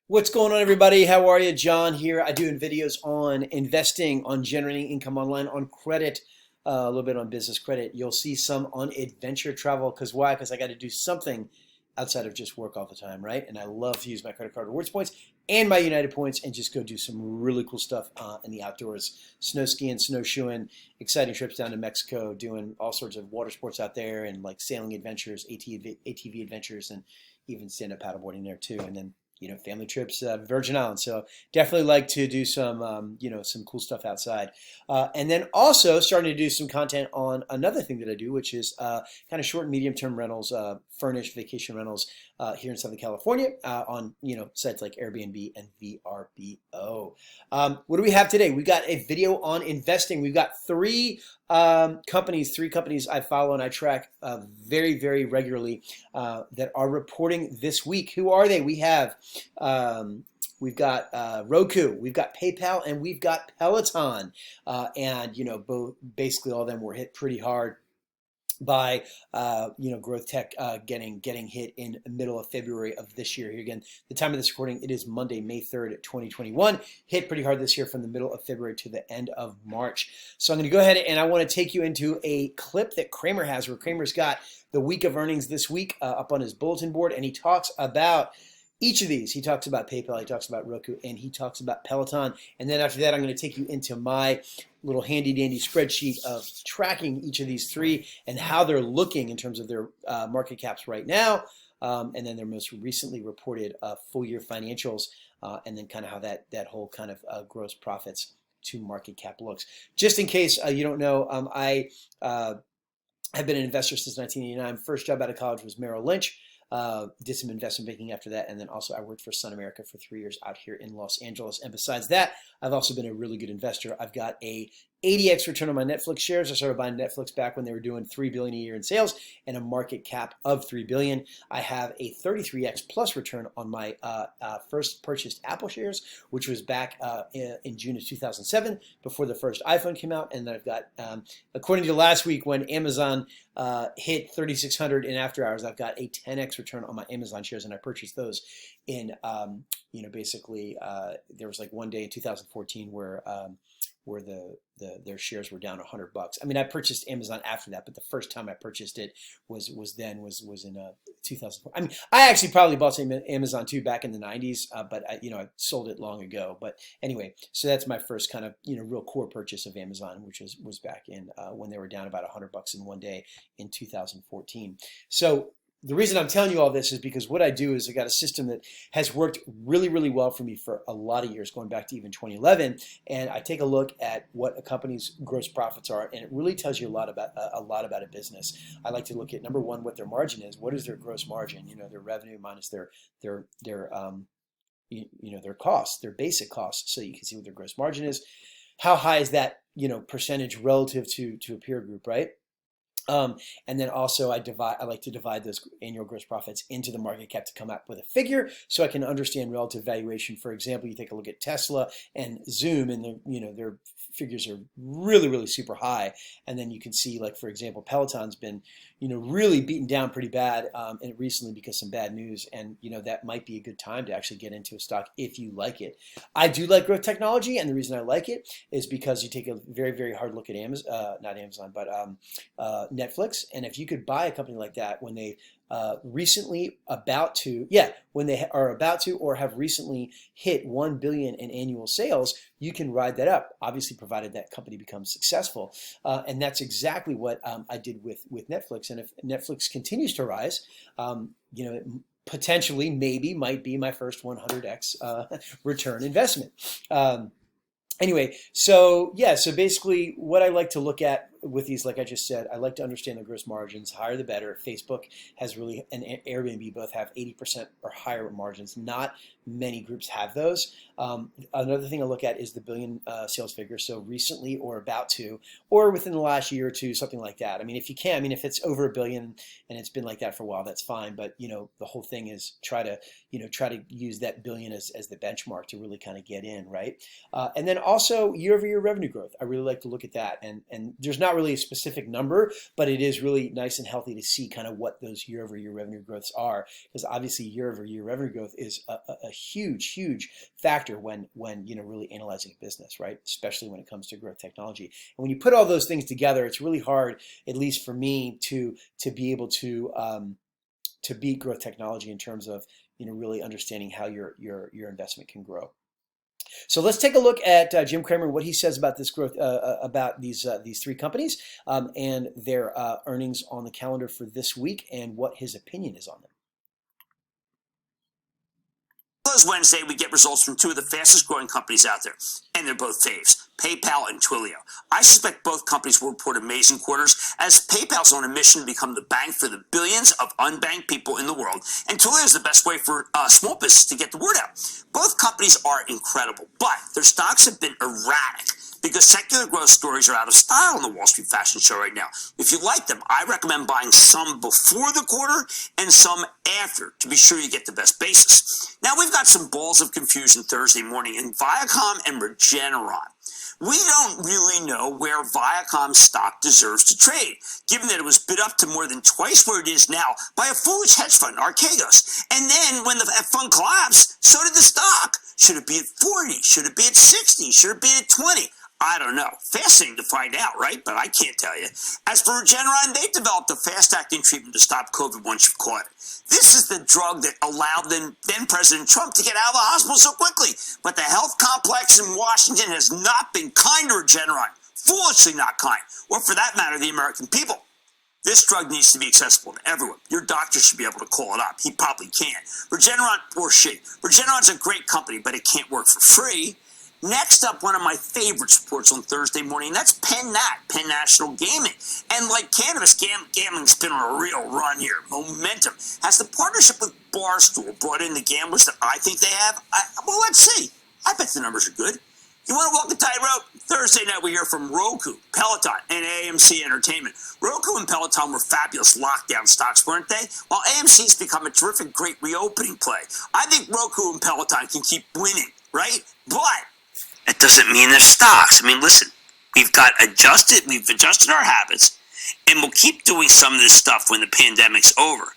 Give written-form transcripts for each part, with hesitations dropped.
What's going on, everybody? How are you? John here. I do videos on investing, on generating income online, on credit, a little bit on business credit. You'll see some on adventure travel. Because why? Because I got to do something outside of just work all the time, right? And I love to use my credit card rewards points and my United points and just go do some really cool stuff in the outdoors. Snow skiing, snowshoeing, exciting trips down to Mexico, doing all sorts of water sports out there and like sailing adventures, ATV adventures, and even stand-up paddleboarding there too. And then family trips, Virgin Islands. So definitely like to do some, some cool stuff outside. And then also starting to do some content on another thing that I do, which is kind of short and medium term rentals, furnished vacation rentals here in Southern California on, sites like Airbnb and VRBO. What do we have today? We got a video on investing. We've got three companies I follow and I track very, very regularly that are reporting this week. Who are they? We've got Roku, we've got PayPal, and we've got Peloton, and both basically all of them were hit pretty hard by growth tech getting hit in the middle of February of this year. Here again, the time of this recording, it is Monday, May 3rd, 2021. Hit pretty hard this year from the middle of February to the end of March. So I'm going to go ahead and I want to take you into a clip that Kramer has, where Kramer's got the week of earnings this week up on his bulletin board, and he talks about each of these. He talks about PayPal, he talks about Roku, and he talks about Peloton. And then after that, I'm going to take you into my little handy dandy spreadsheet of tracking each of these three and how they're looking in terms of their market caps right now, and then their most recently reported full year financials, and then kind of how that whole kind of gross profits to market cap looks. Just in case you don't know, I have been an investor since 1989. First job out of college was Merrill Lynch. Did some investment banking after that, and then also I worked for Sun America for 3 years out here in Los Angeles. And besides that, I've also been a really good investor. I've got a 80x return on my Netflix shares. I started buying Netflix back when they were doing $3 billion a year in sales and a market cap of $3 billion. I have a 33x plus return on my first purchased Apple shares, which was back in June of 2007, before the first iPhone came out. And then I've got, according to last week, when Amazon hit 3,600 in after hours, I've got a 10x return on my Amazon shares, and I purchased those in, basically there was like one day in 2014 where their shares were down $100. I mean, I purchased Amazon after that, but the first time I purchased it was in 2004. I mean, I actually probably bought some Amazon too back in the 90s, but I sold it long ago. But anyway, so that's my first kind of real core purchase of Amazon, which was back in when they were down about $100 in one day in 2014. So the reason I'm telling you all this is because what I do is I got a system that has worked really, really well for me for a lot of years, going back to even 2011. And I take a look at what a company's gross profits are, and it really tells you a lot about a business. I like to look at, number one, what their margin is. What is their gross margin? Their revenue minus their costs, their basic costs, so you can see what their gross margin is. How high is that percentage relative to a peer group, right? And then also I like to divide those annual gross profits into the market cap to come up with a figure, so I can understand relative valuation. For example, you take a look at Tesla and Zoom, and their figures are really, really super high. And then you can see, like, for example, Peloton's been really beaten down pretty bad and recently because some bad news, and that might be a good time to actually get into a stock if you like it. I do like growth technology, and the reason I like it is because you take a very, very hard look at not Amazon, but Netflix, and if you could buy a company like that when they when they are about to or have recently hit 1 billion in annual sales, you can ride that up, obviously provided that company becomes successful. And that's exactly what I did with Netflix. And if Netflix continues to rise, it potentially maybe might be my first 100x return investment. Anyway, so basically what I like to look at with these, like I just said, I like to understand the gross margins. Higher the better. Facebook has really, and Airbnb both have 80% or higher margins. Not many groups have those. Another thing I look at is the billion sales figure. So recently or about to, or within the last year or two, something like that. I mean, if you can, I mean, if it's over $1 billion and it's been like that for a while, that's fine. But the whole thing is try to use that billion as the benchmark to really kind of get in, right? And then also year-over-year revenue growth. I really like to look at that. And there's not not really a specific number, but it is really nice and healthy to see kind of what those year-over-year revenue growths are, because obviously year-over-year revenue growth is a huge factor when really analyzing a business, right? Especially when it comes to growth technology. And when you put all those things together, it's really hard, at least for me, to be able to beat growth technology in terms of really understanding how your investment can grow. So let's take a look at Jim Cramer and what he says about this growth, about these three companies and their earnings on the calendar for this week, and what his opinion is on them. Wednesday, we get results from two of the fastest growing companies out there, and they're both faves, PayPal and Twilio. I suspect both companies will report amazing quarters, as PayPal's on a mission to become the bank for the billions of unbanked people in the world, and Twilio is the best way for small business to get the word out. Both companies are incredible, but their stocks have been erratic because secular growth stories are out of style on the Wall Street fashion show right now. If you like them, I recommend buying some before the quarter and some after to be sure you get the best basis. Now, we've got some balls of confusion Thursday morning in Viacom and Regeneron. We don't really know where Viacom's stock deserves to trade, given that it was bid up to more than twice where it is now by a foolish hedge fund, Archegos. And then when the fund collapsed, so did the stock. Should it be at 40? Should it be at 60? Should it be at 20? I don't know. Fascinating to find out, right? But I can't tell you. As for Regeneron, they developed a fast-acting treatment to stop COVID once you've caught it. This is the drug that allowed then President Trump to get out of the hospital so quickly. But the health complex in Washington has not been kind to Regeneron. Foolishly not kind. Or for that matter, the American people. This drug needs to be accessible to everyone. Your doctor should be able to call it up. He probably can. Regeneron, or she. Regeneron's a great company, but it can't work for free. Next up, one of my favorite sports on Thursday morning, and that's Penn National Gaming. And like cannabis, gambling's been on a real run here. Momentum. Has the partnership with Barstool brought in the gamblers that I think they have? Well, let's see. I bet the numbers are good. You want to walk a tightrope? Thursday night we hear from Roku, Peloton, and AMC Entertainment. Roku and Peloton were fabulous lockdown stocks, weren't they? While AMC's become a terrific, great reopening play. I think Roku and Peloton can keep winning, right? But that doesn't mean they're stocks. I mean, listen, we've adjusted our habits, and we'll keep doing some of this stuff when the pandemic's over.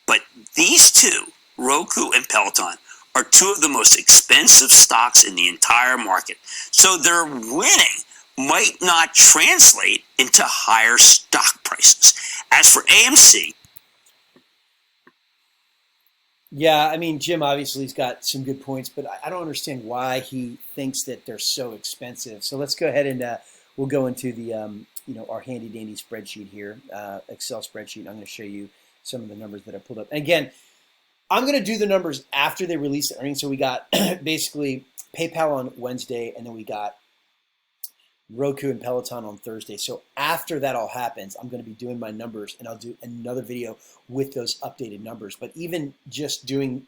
But these two, Roku and Peloton, are two of the most expensive stocks in the entire market. So their winning might not translate into higher stock prices. As for AMC, yeah, I mean, Jim obviously has got some good points, but I don't understand why he thinks that they're so expensive. So let's go ahead and we'll go into the our handy dandy spreadsheet here, Excel spreadsheet. I'm going to show you some of the numbers that I pulled up. And again, I'm going to do the numbers after they release the earnings. So we got basically PayPal on Wednesday, and then we got Roku and Peloton on Thursday. So after that all happens, I'm going to be doing my numbers, and I'll do another video with those updated numbers. But even just doing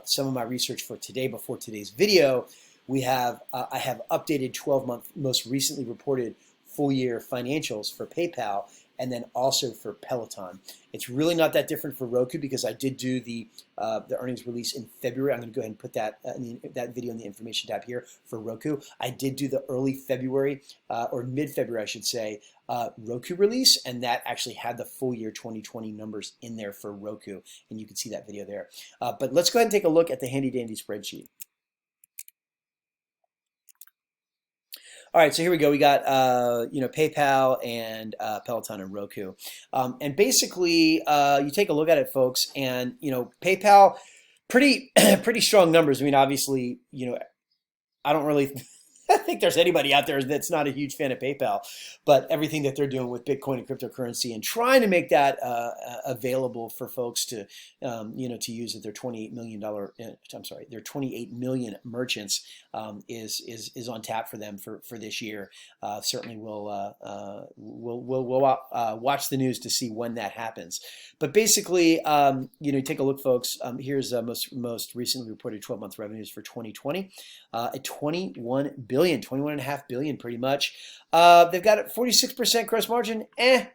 some of my research for today, before today's video, I have updated 12-month most recently reported full-year financials for PayPal, and then also for Peloton. It's really not that different for Roku, because I did do the earnings release in February. I'm going to go ahead and put that that video in the information tab here for Roku. I did do the early February or mid-February, I should say, Roku release, and that actually had the full year 2020 numbers in there for Roku, and you can see that video there. But let's go ahead and take a look at the handy dandy spreadsheet. All right, so here we go. We got PayPal and Peloton and Roku, and basically you take a look at it, folks, and PayPal, pretty strong numbers. I mean, obviously, I don't really think there's anybody out there that's not a huge fan of PayPal, but everything that they're doing with Bitcoin and cryptocurrency and trying to make that available for folks to to use at their $28 million, their 28 million merchants is on tap for them for this year. Certainly we'll watch the news to see when that happens. But basically, take a look, folks. Here's most recently reported 12-month revenues for 2020 at 21.5 billion, pretty much. They've got a 46% gross margin,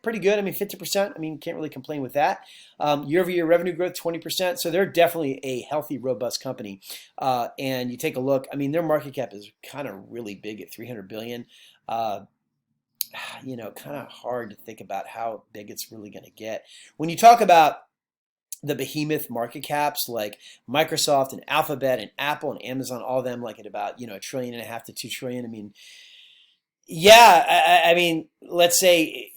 pretty good. I mean, 50%. I mean, can't really complain with that. Year-over-year revenue growth, 20%. So they're definitely a healthy, robust company. And you take a look. I mean, their market cap is kind of really big at 300 billion. kind of hard to think about how big it's really going to get. When you talk about the behemoth market caps like Microsoft and Alphabet and Apple and Amazon, all of them like at about, $1.5 trillion to 2 trillion. I mean, yeah, I mean, let's say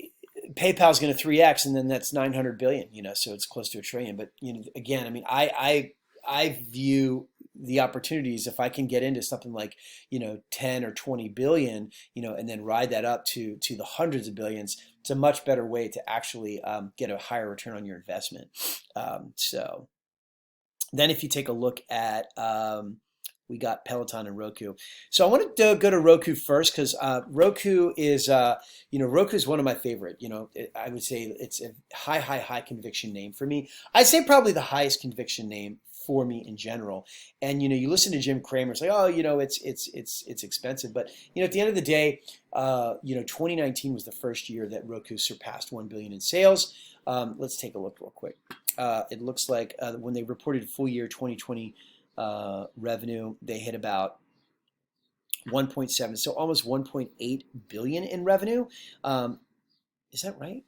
PayPal's going to 3x, and then that's 900 billion, so it's close to a trillion. But, again, I mean, I view the opportunities if I can get into something like, 10 or 20 billion, and then ride that up to the hundreds of billions. It's a much better way to actually get a higher return on your investment. So then if you take a look at, we got Peloton and Roku. So I want to go to Roku first because Roku is, Roku is one of my favorite. I would say it's a high conviction name for me. I'd say probably the highest conviction name for me in general. And you listen to Jim Cramer, it's like, oh, it's expensive, but at the end of the day, 2019 was the first year that Roku surpassed 1 billion in sales. Let's take a look real quick. It looks like when they reported full year 2020 revenue, they hit about 1.7, so almost 1.8 billion in revenue. Is that right?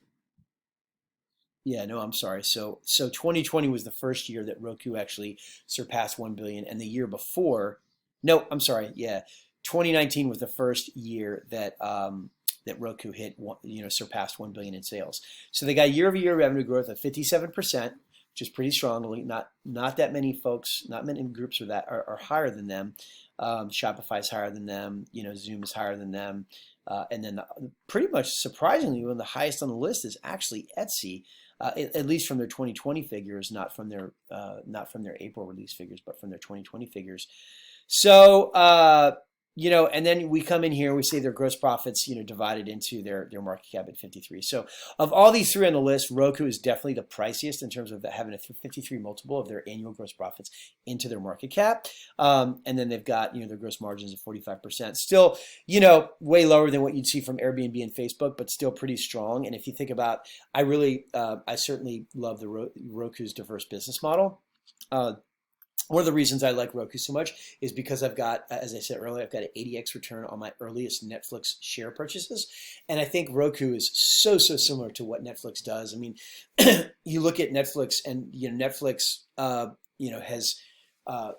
Yeah, no, I'm sorry. So 2020 was the first year that Roku actually surpassed 1 billion, and the year before, no, I'm sorry. Yeah, 2019 was the first year that that Roku hit surpassed 1 billion in sales. So they got year-over-year revenue growth of 57%, which is pretty strong. Not that many folks, not many groups are higher than them. Shopify is higher than them. Zoom is higher than them. And then pretty much surprisingly, one of the highest on the list is actually Etsy, at least from their 2020 figures, not from their April release figures, but from their 2020 figures. So and then we come in here, we say their gross profits, divided into their market cap at 53. So of all these three on the list, Roku is definitely the priciest in terms of having a 53 multiple of their annual gross profits into their market cap. And then they've got, their gross margins of 45%. Still, way lower than what you'd see from Airbnb and Facebook, but still pretty strong. And if you think about, I certainly love the Roku's diverse business model. One of the reasons I like Roku so much is because I've got, as I said earlier, I've got an 80x return on my earliest Netflix share purchases. And I think Roku is so similar to what Netflix does. I mean, you look at Netflix and, Netflix, has,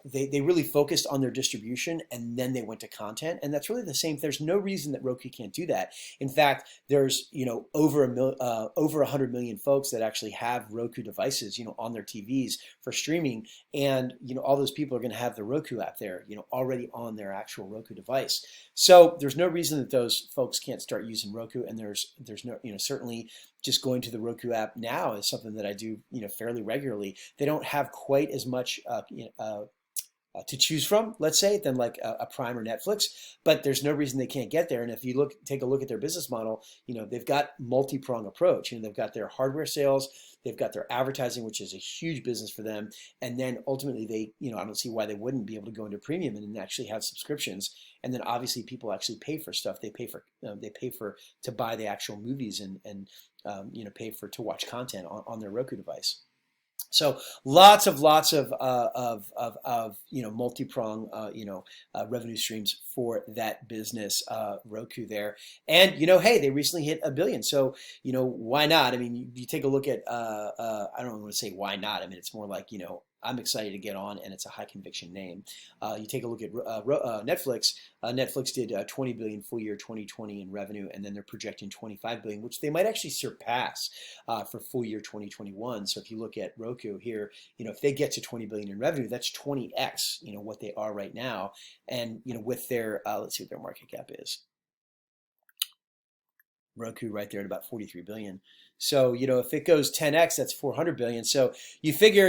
they really focused on their distribution, and then they went to content. And that's really the same. There's no reason that Roku can't do that. In fact, there's, over 100 million folks that actually have Roku devices, on their TVs for streaming. And, all those people are going to have the Roku app there, already on their actual Roku device. So there's no reason that those folks can't start using Roku. And there's no, certainly just going to the Roku app now is something that I do, fairly regularly. They don't have quite as much, to choose from, let's say, than like a Prime or Netflix, but there's no reason they can't get there. And if you take a look at their business model, they've got multi-prong approach. They've got their hardware sales, they've got their advertising, which is a huge business for them, and then ultimately they, I don't see why they wouldn't be able to go into premium and then actually have subscriptions. And then obviously people actually pay for stuff. They pay for to buy the actual movies and pay to watch content on their Roku device. So lots of multi-prong revenue streams for that business, Roku there. And hey, they recently hit 1 billion, so why not? I mean, you take a look at I don't want to say why not. I mean, it's more like I'm excited to get on, and it's a high conviction name. You take a look at Netflix. Netflix did 20 billion full year 2020 in revenue, and then they're projecting 25 billion, which they might actually surpass for full year 2021. So if you look at Roku here, if they get to 20 billion in revenue, that's 20x, what they are right now. And with their let's see what their market cap is. Roku right there at about 43 billion. So, if it goes 10x, that's 400 billion. So you figure,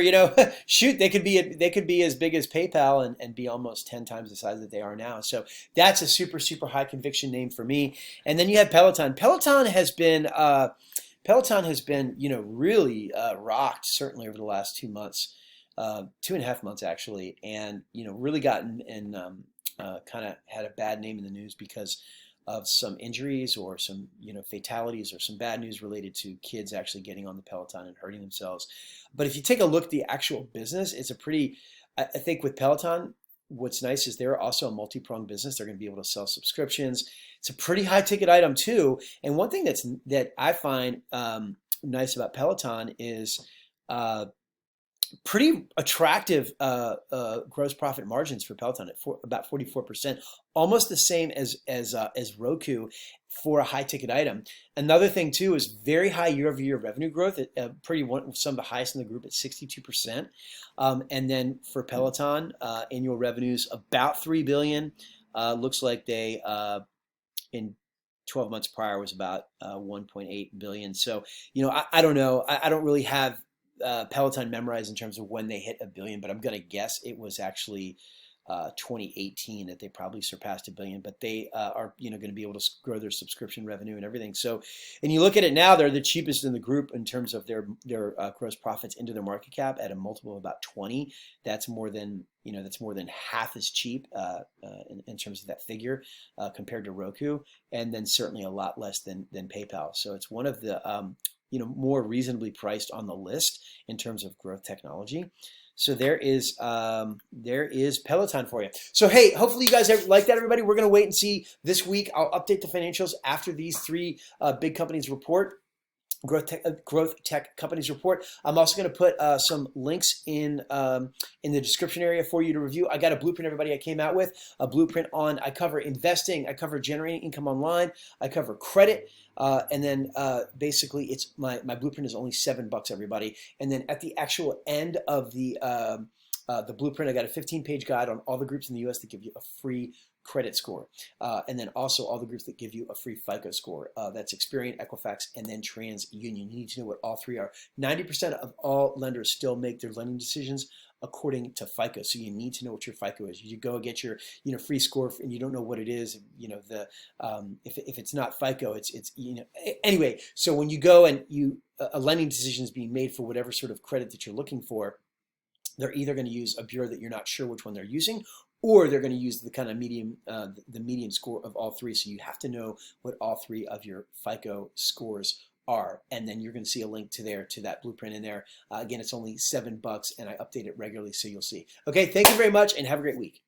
shoot, they could be as big as PayPal and be almost 10 times the size that they are now. So that's a super high conviction name for me. And then you have Peloton. Peloton has been, really rocked certainly over the last 2 months, 2.5 months actually, and really gotten and kind of had a bad name in the news because of some injuries or some fatalities or some bad news related to kids actually getting on the Peloton and hurting themselves. But if you take a look at the actual business, it's a pretty, I think with Peloton, what's nice is they're also a multi-pronged business. They're going to be able to sell subscriptions. It's a pretty high ticket item too. And one thing that I find nice about Peloton is pretty attractive gross profit margins for Peloton at about 44%, almost the same as Roku for a high ticket item. Another thing too is very high year-over-year revenue growth. Some of the highest in the group at 62%. And then for Peloton, annual revenues about $3 billion. Looks like they in 12 months prior was about 1.8 billion. So, I don't know. I don't really have Peloton memorized in terms of when they hit $1 billion, but I'm going to guess it was actually 2018 that they probably surpassed $1 billion. But they are going to be able to grow their subscription revenue and everything. So, and you look at it now, they're the cheapest in the group in terms of their gross profits into their market cap at a multiple of about 20. That's more than half as cheap in terms of that figure compared to Roku, and then certainly a lot less than PayPal. So it's one of the more reasonably priced on the list in terms of growth technology. So there is Peloton for you. So hey, hopefully you guys like that, everybody. We're going to wait and see this week. I'll update the financials after these three big companies report. Growth tech companies report. I'm also going to put some links in the description area for you to review. I got a blueprint, everybody. I came out with a blueprint on. I cover investing. I cover generating income online. I cover credit, and then basically, it's my blueprint is only $7, everybody. And then at the actual end of the blueprint, I got a 15-page guide on all the groups in the U.S. that give you a free credit score, and then also all the groups that give you a free FICO score. That's Experian, Equifax, and then TransUnion. You need to know what all three are. 90% of all lenders still make their lending decisions according to FICO, so you need to know what your FICO is. You go get your free score and you don't know what it is. If it's not FICO, it's anyway. So when you go and a lending decision is being made for whatever sort of credit that you're looking for, they're either going to use a bureau that you're not sure which one they're using, or they're going to use the kind of median score of all three. So you have to know what all three of your FICO scores are, and then you're going to see a link to that blueprint in there. Again, it's only $7, and I update it regularly, so you'll see. Okay, thank you very much, and have a great week.